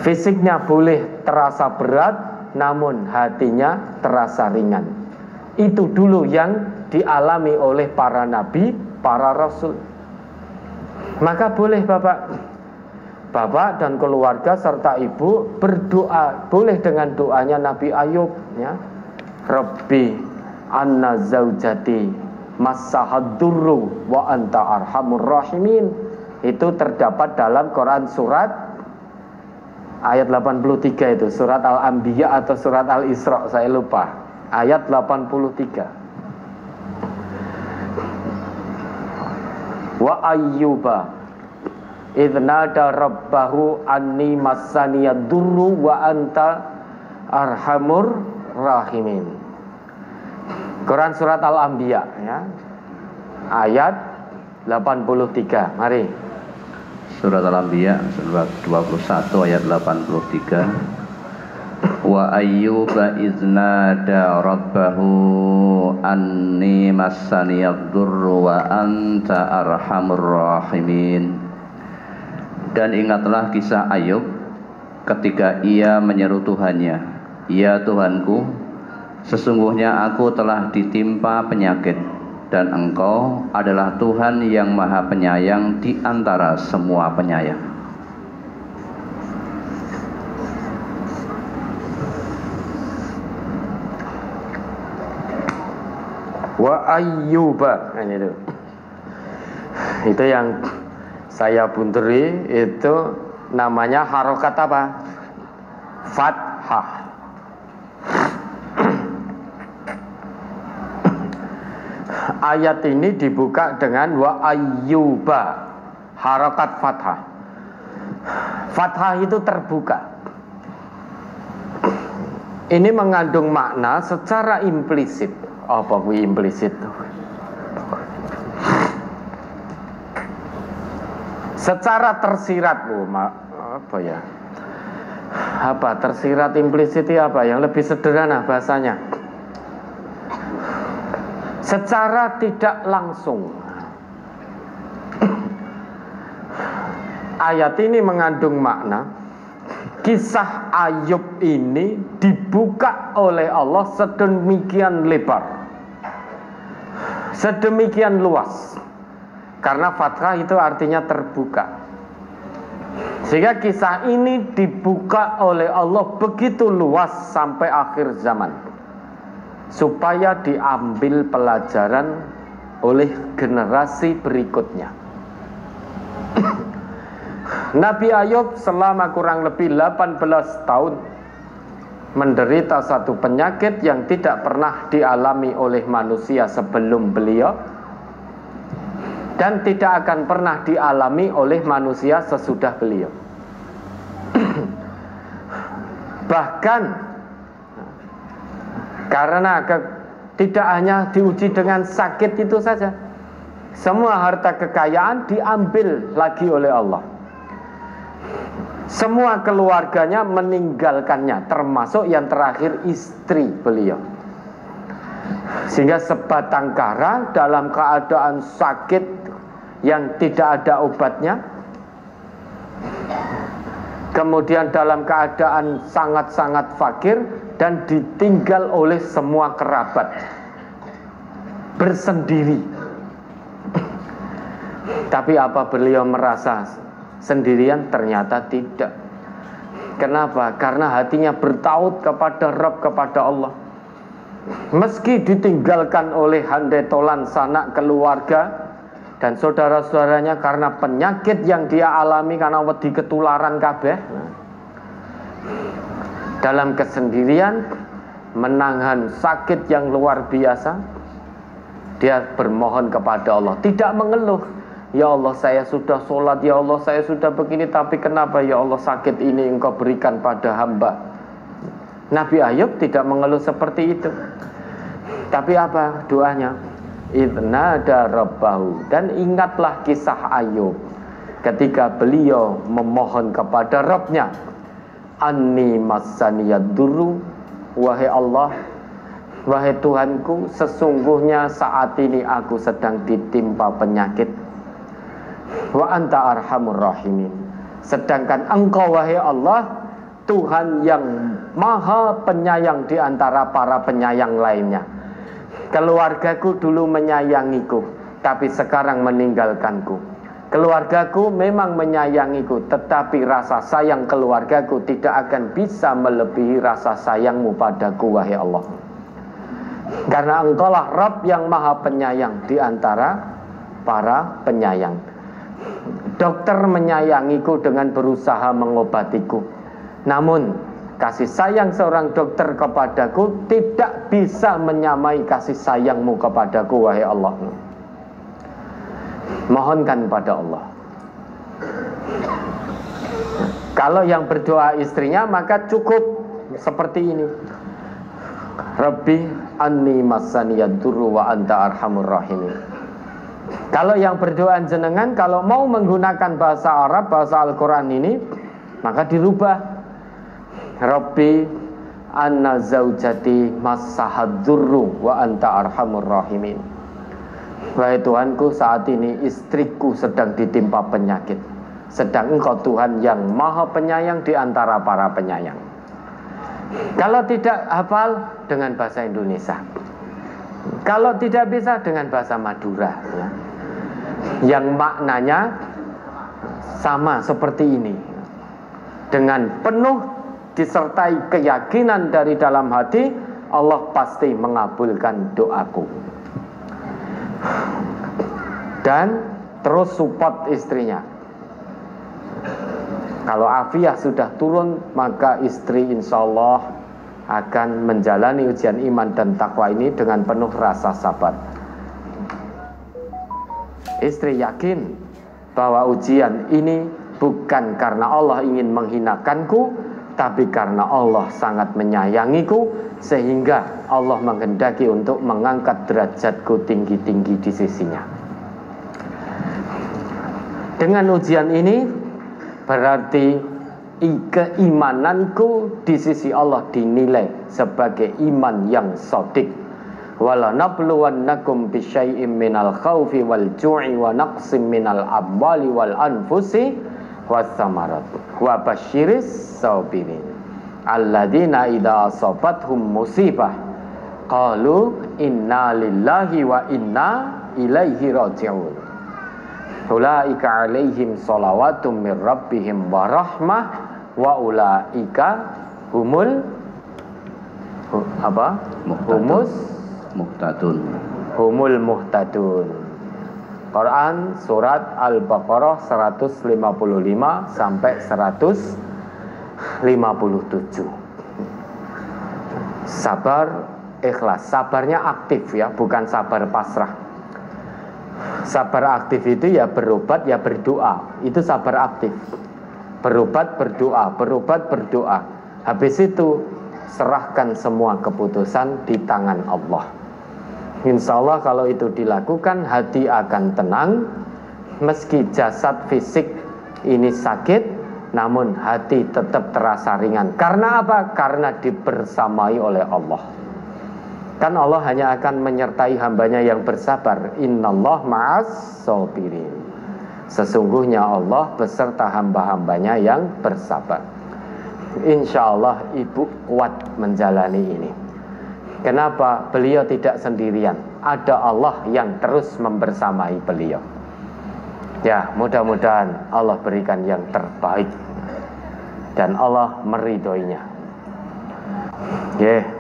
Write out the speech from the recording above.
Fisiknya boleh terasa berat, namun hatinya terasa ringan. Itu dulu yang dialami oleh para nabi, para rasul. Maka boleh bapak dan keluarga serta ibu berdoa, boleh dengan doanya Nabi Ayub, ya. Rabbi anna zaujati massahad-durru wa anta arhamur rahimin. Itu terdapat dalam Quran surat ayat 83 itu, surat Al-Anbiya atau surat Al-Isra, saya lupa. Ayat 83. Wa ayyuba idnada rabbahu anni massaniyad durru wa anta arhamur rahimin. Quran surat Al-Anbiya, ya. Ayat 83. Mari. Surat Al-Anbiya surat 21 ayat 83. Wa ayyuba iznada rabbahu anni massaniyad durru wa anta arhamur rahimin. Dan ingatlah kisah Ayub ketika ia menyeru Tuhannya, ya Tuhanku, sesungguhnya aku telah ditimpa penyakit, dan Engkau adalah Tuhan yang maha penyayang di antara semua penyayang. Wa ayyuba, itu yang saya bunteri, itu namanya harokat apa? Fathah. Ayat ini dibuka dengan wa ayyuba, harokat fathah. Fathah itu terbuka. Ini mengandung makna secara implisit. Apa kui implisit? Secara tersirat, apa ya? Apa tersirat implisit itu apa? Yang lebih sederhana bahasanya. Secara tidak langsung, ayat ini mengandung makna kisah Ayub ini dibuka oleh Allah sedemikian lebar, sedemikian luas. Karena fathah itu artinya terbuka, sehingga kisah ini dibuka oleh Allah begitu luas sampai akhir zaman, supaya diambil pelajaran oleh generasi berikutnya. Nabi Ayub selama kurang lebih 18 tahun menderita satu penyakit yang tidak pernah dialami oleh manusia sebelum beliau, dan tidak akan pernah dialami oleh manusia sesudah beliau. Bahkan karena tidak hanya diuji dengan sakit itu saja, semua harta kekayaan diambil lagi oleh Allah. Semua keluarganya meninggalkannya, termasuk yang terakhir istri beliau. Sehingga sebatang kara dalam keadaan sakit yang tidak ada obatnya, kemudian dalam keadaan sangat-sangat fakir dan ditinggal oleh semua kerabat, bersendiri. Tapi apa beliau merasa sendirian? Ternyata tidak. Kenapa? Karena hatinya bertaut kepada Rabb, kepada Allah. Meski ditinggalkan oleh handai tolan sanak keluarga dan saudara-saudaranya karena penyakit yang dia alami, karena wedi ketularan kabeh, dalam kesendirian menahan sakit yang luar biasa, dia bermohon kepada Allah, tidak mengeluh. Ya Allah, saya sudah sholat, ya Allah saya sudah begini, tapi kenapa ya Allah sakit ini Engkau berikan pada hamba? Nabi Ayub tidak mengeluh seperti itu. Tapi apa doanya? Idnada rabbahu. Dan ingatlah kisah Ayub ketika beliau memohon kepada Rabbnya, anni massaniyad durru, wahai Allah, wahai Tuhanku, sesungguhnya saat ini aku sedang ditimpa penyakit, wa anta arhamur rahimin, sedangkan Engkau wahai Allah Tuhan yang maha penyayang di antara para penyayang lainnya. Keluargaku dulu menyayangiku, tapi sekarang meninggalkanku. Keluargaku memang menyayangiku, tetapi rasa sayang keluargaku tidak akan bisa melebihi rasa sayangmu padaku, wahai Allah. Karena engkaulah Rabb yang maha penyayang di antara para penyayang. Dokter menyayangiku dengan berusaha mengobatiku, namun kasih sayang seorang dokter kepadaku tidak bisa menyamai kasih sayangmu kepadaku, wahai Allah. Mohonkan pada Allah. Kalau yang berdoa istrinya, maka cukup seperti ini. Rabbi anni masaniyad durru wa anta arhamur rahimin. Kalau yang berdoa jenengan, kalau mau menggunakan bahasa Arab, bahasa Al-Quran ini, maka dirubah. Rabbi anna zaujati masahad durru wa anta arhamur rahimin. Wahai Tuhanku, saat ini istriku sedang ditimpa penyakit, sedang Engkau Tuhan yang maha penyayang di antara para penyayang. Kalau tidak hafal, dengan bahasa Indonesia. Kalau tidak bisa, dengan bahasa Madura, ya, yang maknanya sama seperti ini. Dengan penuh disertai keyakinan dari dalam hati, Allah pasti mengabulkan doaku. Dan terus support istrinya. Kalau afiah sudah turun, maka istri insya Allah akan menjalani ujian iman dan takwa ini dengan penuh rasa sabar. Istri yakin bahwa ujian ini bukan karena Allah ingin menghinakanku, tapi karena Allah sangat menyayangiku, sehingga Allah menghendaki untuk mengangkat derajatku tinggi-tinggi di sisinya. Dengan ujian ini berarti keimananku di sisi Allah dinilai sebagai iman yang shadiq. Wala nabluwannakum bisyai'im minal khaufi wal ju'i wa naqsim minal amwali wal anfusi wassamarat wa basyiris sabirin alladzina idza asabathum musibah qalu inna lillahi wa inna ilaihi raji'un. Ulaika alaihim salawatum mir rabbihim wa rahmah wa ulaika humul humul muhtadun. Quran surat Al-Baqarah 155 sampai 157. Sabar ikhlas. Sabarnya aktif ya, bukan sabar pasrah. Sabar aktif itu ya berobat ya berdoa. Itu sabar aktif. Berobat berdoa, berobat berdoa. Habis itu serahkan semua keputusan di tangan Allah. Insya Allah kalau itu dilakukan, hati akan tenang. Meski jasad fisik ini sakit, namun hati tetap terasa ringan. Karena apa? Karena dibersamai oleh Allah. Kan Allah hanya akan menyertai hambanya yang bersabar. Innallah ma'as sabirin. Sesungguhnya Allah beserta hamba-hambanya yang bersabar. Insya Allah ibu kuat menjalani ini. Kenapa? Beliau tidak sendirian. Ada Allah yang terus membersamai beliau. Ya, mudah-mudahan Allah berikan yang terbaik dan Allah meridhoinya. Yeah.